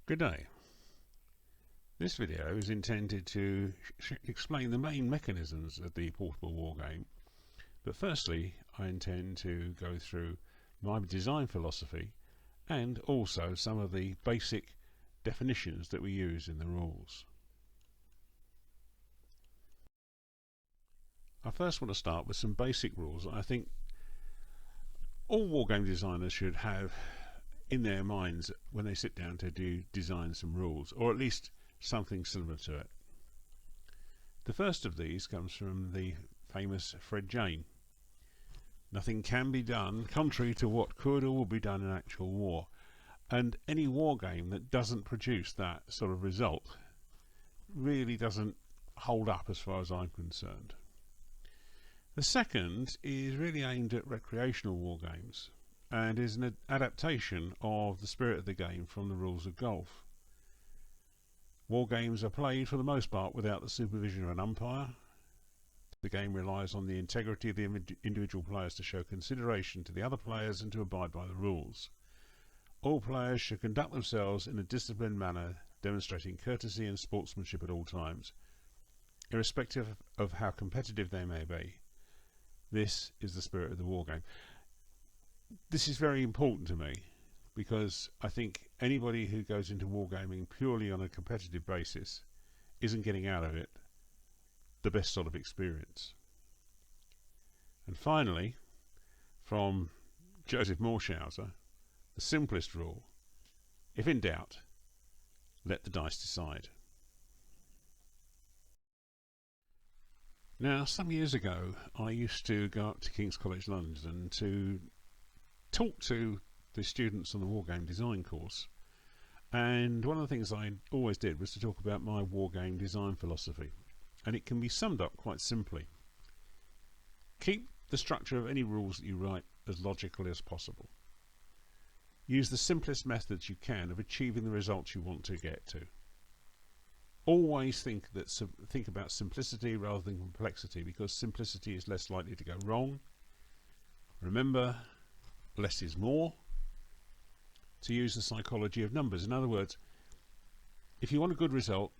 Good day. This video is intended to explain the main mechanisms of the portable wargame, but firstly I intend to go through my design philosophy and also some of the basic definitions that we use in the rules. I first want to start with some basic rules that I think all wargame designers should have in their minds when they sit down to design some rules, or at least something similar to it. The first of these comes from the famous Fred Jane. Nothing can be done contrary to what could or will be done in actual war, and any war game that doesn't produce that sort of result really doesn't hold up as far as I'm concerned. The second is really aimed at recreational war games and is an adaptation of the spirit of the game from the rules of golf. War games are played for the most part without the supervision of an umpire. The game relies on the integrity of the individual players to show consideration to the other players and to abide by the rules. All players should conduct themselves in a disciplined manner, demonstrating courtesy and sportsmanship at all times, irrespective of how competitive they may be. This is the spirit of the war game. This is very important to me because I think anybody who goes into wargaming purely on a competitive basis isn't getting out of it the best sort of experience. And finally, from Joseph Morshauser, the simplest rule: if in doubt, let the dice decide. Now, some years ago I used to go up to King's College London to talk to the students on the wargame design course, and one of the things I always did was to talk about my wargame design philosophy, and it can be summed up quite simply. Keep the structure of any rules that you write as logical as possible. Use the simplest methods you can of achieving the results you want to get to. Always think about simplicity rather than complexity, because simplicity is less likely to go wrong. Remember, less is more. To use the psychology of numbers, in other words, if you want a good result,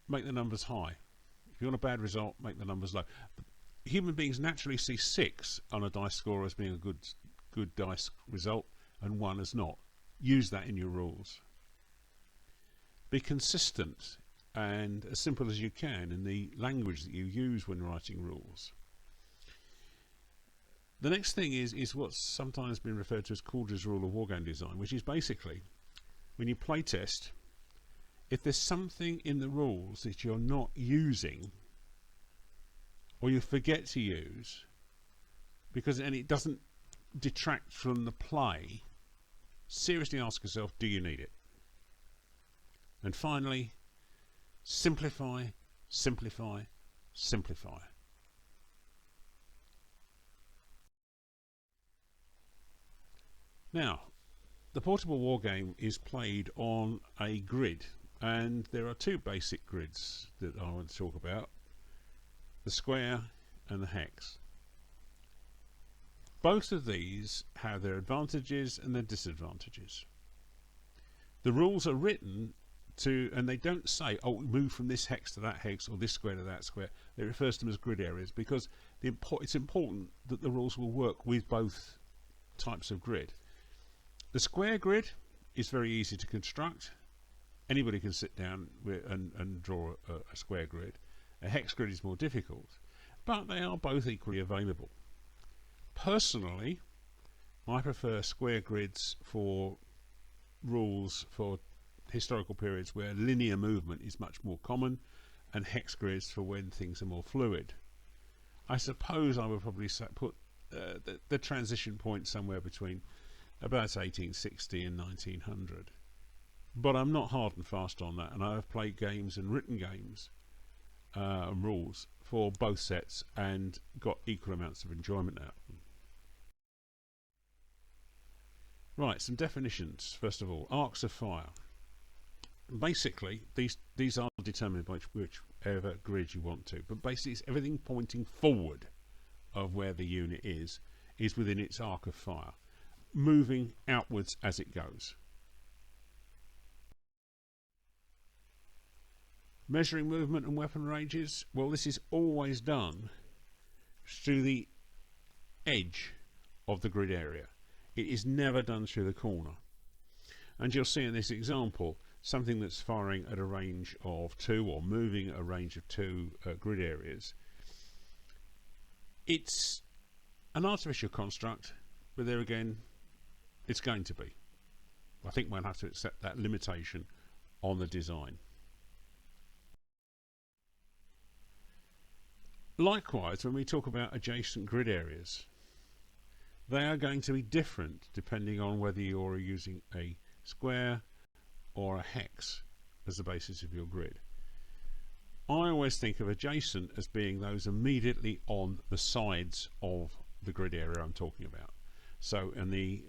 make the numbers high. If you want a bad result, make the numbers low. Human beings naturally see 6 on a dice score as being a good dice result and 1 as not. Use that in your rules. Be consistent and as simple as you can in the language that you use when writing rules. The next thing is what's sometimes been referred to as Calder's rule of wargame design, which is basically when you play test, if there's something in the rules that you're not using or you forget to use and it doesn't detract from the play, seriously ask yourself, do you need it? And finally, simplify, simplify, simplify. Now, the portable wargame is played on a grid, and there are 2 basic grids that I want to talk about: the square and the hex. Both of these have their advantages and their disadvantages. The rules are written and they don't say, oh, move from this hex to that hex or this square to that square. They refer to them as grid areas because it's important that the rules will work with both types of grid. The square grid is very easy to construct. Anybody can sit down and draw a square grid. A hex grid is more difficult, but they are both equally available. Personally, I prefer square grids for rules for historical periods where linear movement is much more common, and hex grids for when things are more fluid. I suppose I would probably put the transition point somewhere between about 1860 and 1900, but I'm not hard and fast on that, and I have played games and written games and rules for both sets and got equal amounts of enjoyment out of them. Right, some definitions. First of all, arcs of fire. Basically, these are determined by whichever grid you want to, but basically it's everything pointing forward of where the unit is within its arc of fire, moving outwards as it goes. Measuring movement and weapon ranges, well, this is always done through the edge of the grid area. It is never done through the corner. And you'll see in this example something that's firing at a range of 2 or moving a range of 2 grid areas. It's an artificial construct, but there again, it's going to be. I think we'll have to accept that limitation on the design. Likewise, when we talk about adjacent grid areas, they are going to be different depending on whether you're using a square or a hex as the basis of your grid. I always think of adjacent as being those immediately on the sides of the grid area I'm talking about. So in the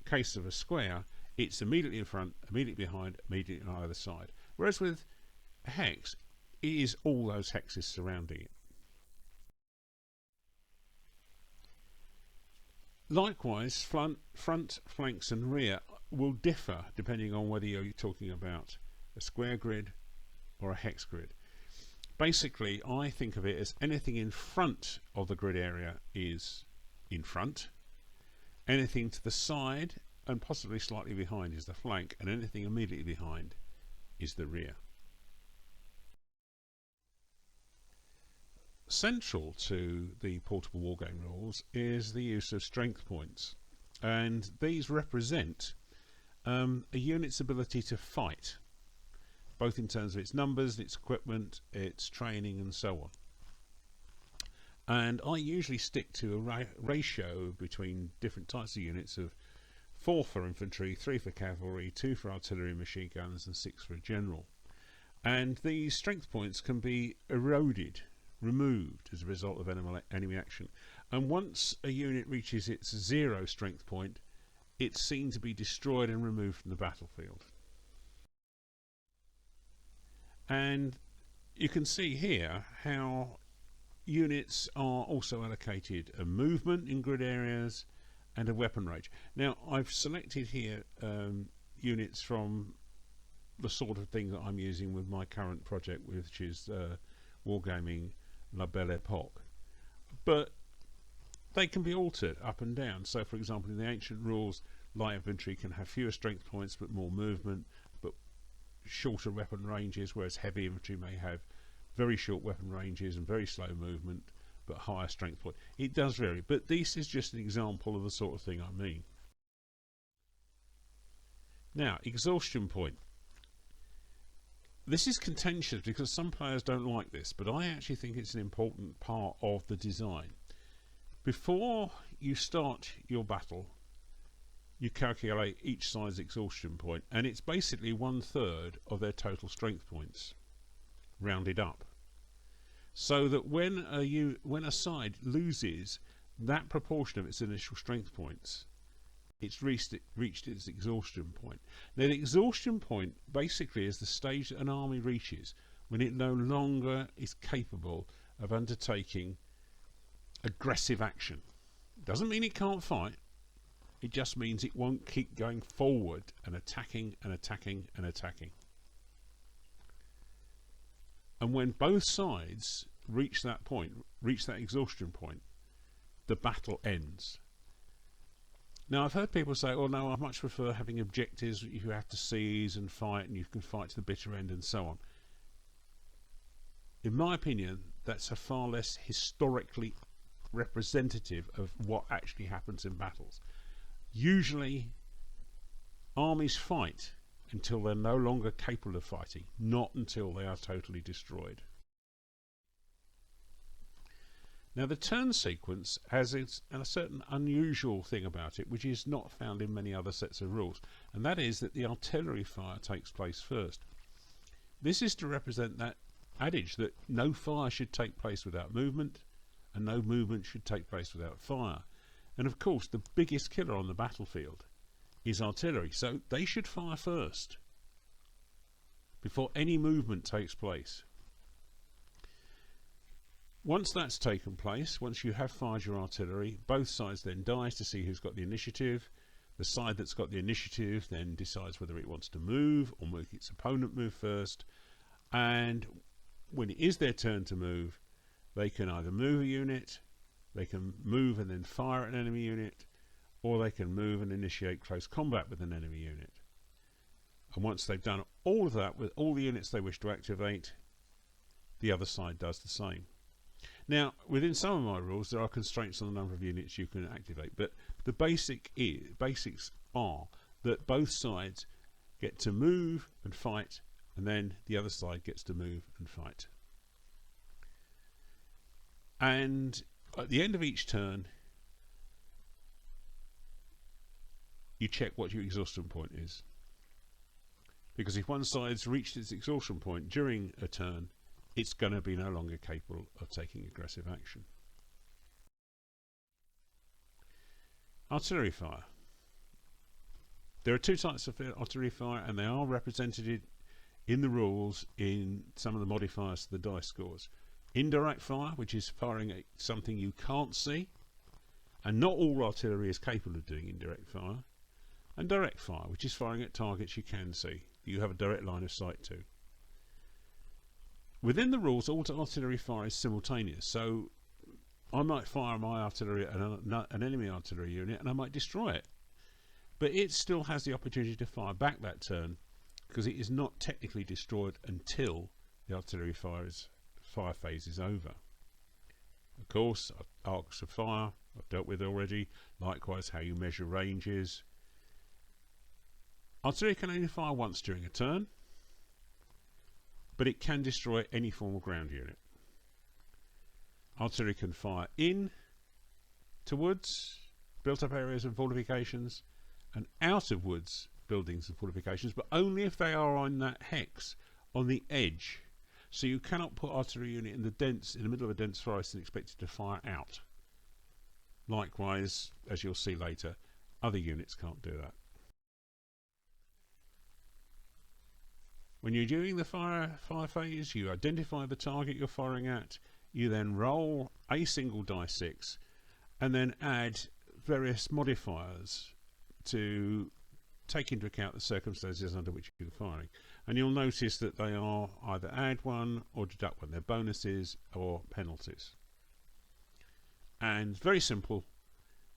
case of a square, it's immediately in front, immediately behind, immediately on either side. Whereas with a hex, it is all those hexes surrounding it. Likewise, front, flanks and rear will differ depending on whether you're talking about a square grid or a hex grid. Basically, I think of it as anything in front of the grid area is in front, anything to the side and possibly slightly behind is the flank, and anything immediately behind is the rear. Central to the Portable Wargame rules is the use of strength points, and these represent a unit's ability to fight, both in terms of its numbers, its equipment, its training and so on. And I usually stick to a ratio between different types of units of 4 for infantry, 3 for cavalry, 2 for artillery and machine guns and 6 for a general. And these strength points can be removed as a result of enemy action, and once a unit reaches its 0 strength point, it's seen to be destroyed and removed from the battlefield. And you can see here how units are also allocated a movement in grid areas and a weapon range. Now I've selected here units from the sort of thing that I'm using with my current project, which is Wargaming La Belle Epoque, but they can be altered up and down. So for example, in the ancient rules, light infantry can have fewer strength points but more movement, but shorter weapon ranges, whereas heavy infantry may have very short weapon ranges and very slow movement but higher strength point. It does vary, but this is just an example of the sort of thing I mean. Now, exhaustion point. This is contentious because some players don't like this, but I actually think it's an important part of the design. Before you start your battle, you calculate each side's exhaustion point, and it's basically 1/3 of their total strength points, rounded up. So that when a side loses that proportion of its initial strength points, it's reached its exhaustion point. Now the exhaustion point basically is the stage that an army reaches when it no longer is capable of undertaking aggressive action. It doesn't mean it can't fight, it just means it won't keep going forward and attacking and attacking and attacking. And when both sides reach that point, reach that exhaustion point, the battle ends. Now I've heard people say, oh no, I much prefer having objectives you have to seize and fight, and you can fight to the bitter end and so on. In my opinion, that's a far less historically representative of what actually happens in battles. Usually armies fight until they're no longer capable of fighting, not until they are totally destroyed. Now the turn sequence has a certain unusual thing about it, which is not found in many other sets of rules, and that is that the artillery fire takes place first. This is to represent that adage that no fire should take place without movement, and no movement should take place without fire. And of course the biggest killer on the battlefield is artillery, so they should fire first before any movement takes place. Once that's taken place, once you have fired your artillery, both sides then dice to see who's got the initiative. The side that's got the initiative then decides whether it wants to move or make its opponent move first, and when it is their turn to move, they can either move a unit, they can move and then fire at an enemy unit, or they can move and initiate close combat with an enemy unit. And once they've done all of that with all the units they wish to activate, the other side does the same. Now, within some of my rules, there are constraints on the number of units you can activate, but the basics are that both sides get to move and fight, and then the other side gets to move and fight. And at the end of each turn, you check what your exhaustion point is. Because if one side's reached its exhaustion point during a turn, it's going to be no longer capable of taking aggressive action. Artillery fire. There are two types of artillery fire, and they are represented in the rules in some of the modifiers to the dice scores. Indirect fire, which is firing at something you can't see, and not all artillery is capable of doing indirect fire. And direct fire, which is firing at targets you can see, you have a direct line of sight to. Within the rules, all artillery fire is simultaneous, so I might fire my artillery at an enemy artillery unit and I might destroy it, but it still has the opportunity to fire back that turn, because it is not technically destroyed until the artillery fire phase is over. Of course, arcs of fire I've dealt with already, likewise how you measure ranges. Artillery can only fire once during a turn, but it can destroy any form of ground unit. Artillery can fire in to woods, built up areas and fortifications, and out of woods, buildings and fortifications, but only if they are on that hex, on the edge. So you cannot put artillery unit in the middle of a dense forest and expect it to fire out. Likewise, as you'll see later, other units can't do that. When you're doing the fire phase, you identify the target you're firing at, you then roll a single dice 6 and then add various modifiers to take into account the circumstances under which you're firing. And you'll notice that they are either add 1 or deduct 1. They're bonuses or penalties. And very simple,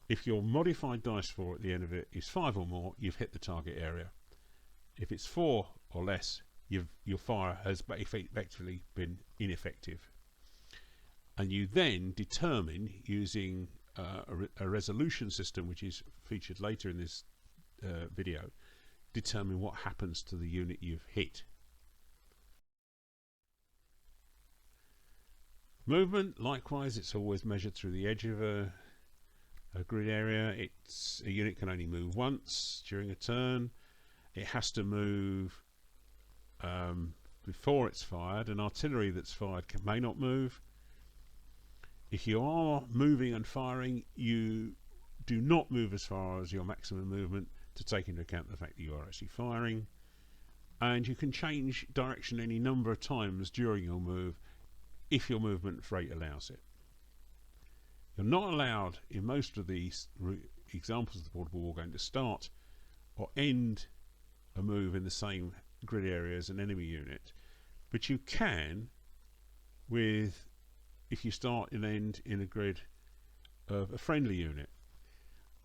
if your modified dice score at the end of it is 5 or more, you've hit the target area. If it's 4 or less, your fire has effectively been ineffective. And you then determine, using a resolution system which is featured later in this video, determine what happens to the unit you've hit. Movement, likewise, it's always measured through the edge of a grid area. A unit can only move once during a turn. It has to move before it's fired. An artillery that's fired may not move. If you are moving and firing, you do not move as far as your maximum movement to take into account the fact that you are actually firing. And you can change direction any number of times during your move if your movement rate allows it. You're not allowed in most of these examples of the Portable Wargame to start or end a move in the same grid area as an enemy unit, but you can if you start and end in a grid of a friendly unit.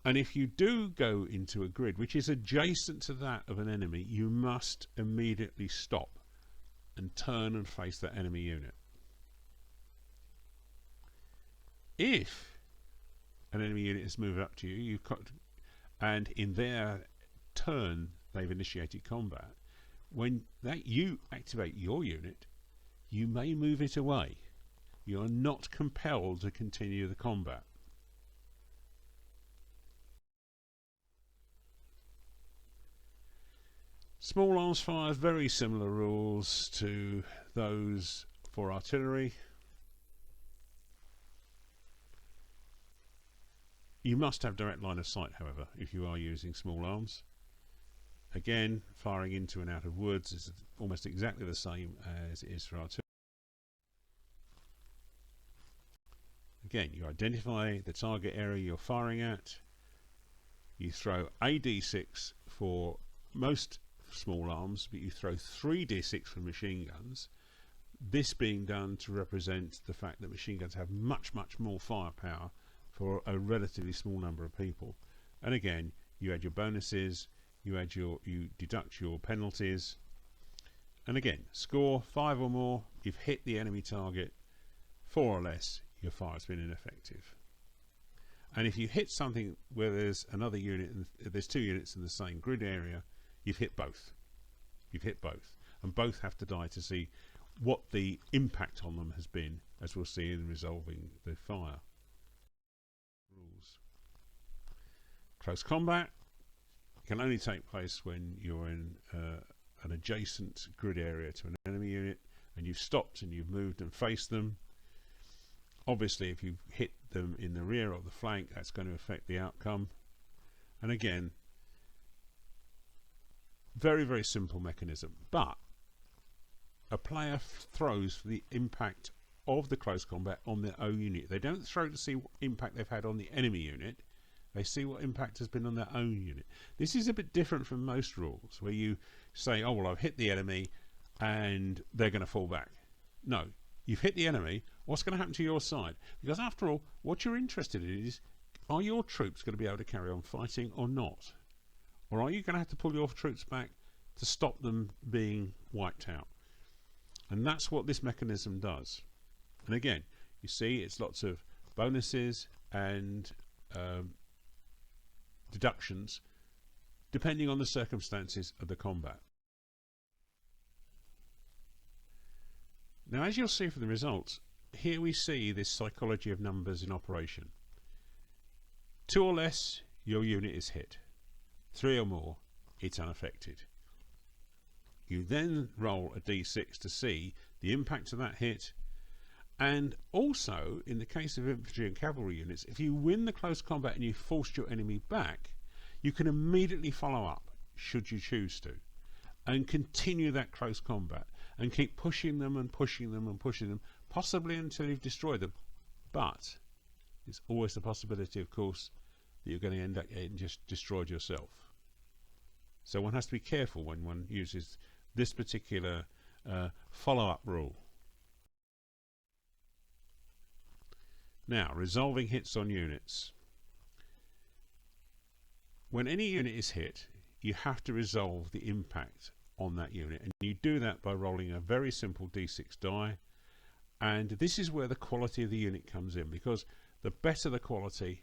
And if you do go into a grid which is adjacent to that of an enemy, you must immediately stop and turn and face that enemy unit. If an enemy unit has moved up to you, and in their turn they've initiated combat, when you activate your unit, you may move it away. You are not compelled to continue the combat. Small arms fire, very similar rules to those for artillery. You must have direct line of sight, however, if you are using small arms. Again, firing into and out of woods is almost exactly the same as it is for artillery. Again, you identify the target area you're firing at. You throw a d6 for most small arms, but you throw 3d6 for machine guns. This being done to represent the fact that machine guns have much more firepower for a relatively small number of people. And again, you add your bonuses, you deduct your penalties, and again, score 5 or more, you've hit the enemy target. 4 or less, your fire's been ineffective. And if you hit something where there's another unit, and there's 2 units in the same grid area, you've hit both. You've hit both, and both have to die to see what the impact on them has been, as we'll see in resolving the fire rules. Close combat can only take place when you're in an adjacent grid area to an enemy unit, and you've stopped and you've moved and faced them. Obviously, if you've hit them in the rear or the flank, that's going to affect the outcome. And again, very simple mechanism, but a player throws for the impact of the close combat on their own unit. They don't throw to see what impact they've had on the enemy unit. They see what impact has been on their own unit. This is a bit different from most rules, where you say, oh well, I've hit the enemy and they're going to fall back. No, you've hit the enemy. What's going to happen to your side? Because after all, what you're interested in is, are your troops going to be able to carry on fighting or not? Or are you going to have to pull your troops back to stop them being wiped out? And that's what this mechanism does. And again, you see it's lots of bonuses and deductions depending on the circumstances of the combat. Now, as you'll see from the results, here we see this psychology of numbers in operation. 2 or less, your unit is hit. 3 or more, it's unaffected. You then roll a d6 to see the impact of that hit, and also in the case of infantry and cavalry units, if you win the close combat and you forced your enemy back, you can immediately follow up, should you choose to, and continue that close combat and keep pushing them and pushing them and pushing them, possibly until you've destroyed them. But there's always the possibility, of course, that you're going to end up getting just destroyed yourself. So one has to be careful when one uses this particular follow-up rule. Now, resolving hits on units. When any unit is hit, you have to resolve the impact on that unit, and you do that by rolling a very simple d6 die. And this is where the quality of the unit comes in, because the better the quality,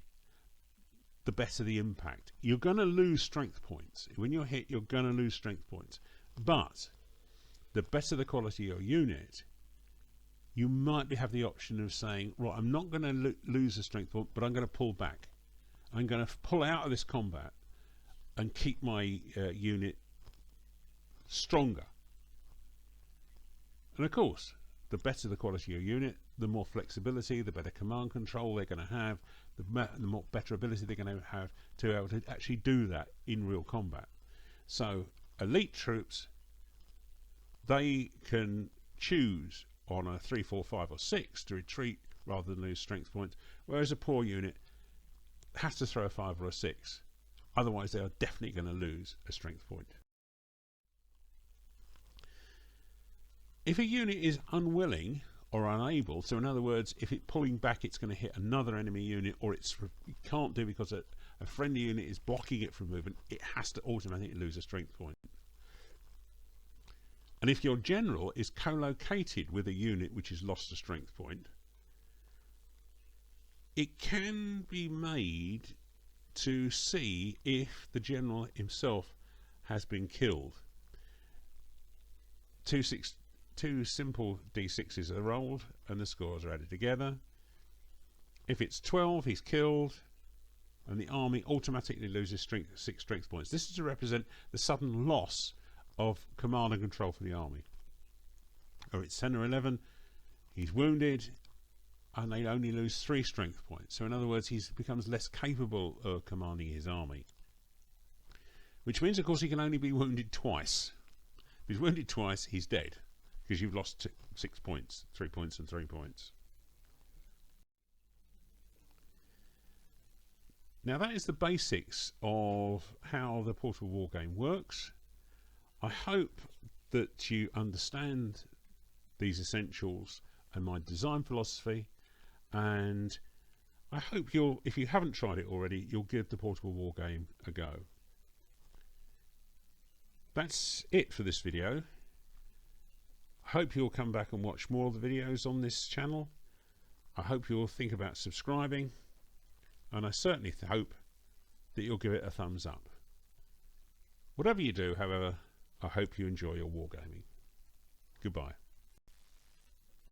the better the impact. You're going to lose strength points. When you're hit, you're going to lose strength points. But the better the quality of your unit, you might have the option of saying, right, I'm not going to lose a strength point, but I'm going to pull back. I'm going to pull out of this combat and keep my unit stronger. And of course, the better the quality of your unit, the more flexibility, the better command control they're going to have, the more better ability they're going to have to be able to actually do that in real combat. So elite troops, they can choose on a 3, 4, 5 or 6 to retreat rather than lose strength points, whereas a poor unit has to throw a 5 or a 6. Otherwise they are definitely going to lose a strength point. If a unit is unwilling or unable, so in other words, if it's pulling back it's going to hit another enemy unit, or it can't do because a friendly unit is blocking it from movement, it has to automatically lose a strength point. And if your general is co-located with a unit which has lost a strength point, it can be made to see if the general himself has been killed. Two simple d6s are rolled and the scores are added together. If it's 12, he's killed, and the army automatically loses 6 strength points. This is to represent the sudden loss of command and control for the army. Or it's 10 or 11, he's wounded, and they only lose 3 strength points. So in other words, he becomes less capable of commanding his army. Which means, of course, he can only be wounded twice. If he's wounded twice, he's dead, because you've lost 6 points, 3 points and 3 points. Now that is the basics of how the Portable Wargame works. I hope that you understand these essentials and my design philosophy, and I hope you'll, if you haven't tried it already, you'll give the Portable Wargame a go. That's it for this video. I hope you'll come back and watch more of the videos on this channel. I hope you'll think about subscribing, and I certainly hope that you'll give it a thumbs up. Whatever you do, however, I hope you enjoy your wargaming. Goodbye.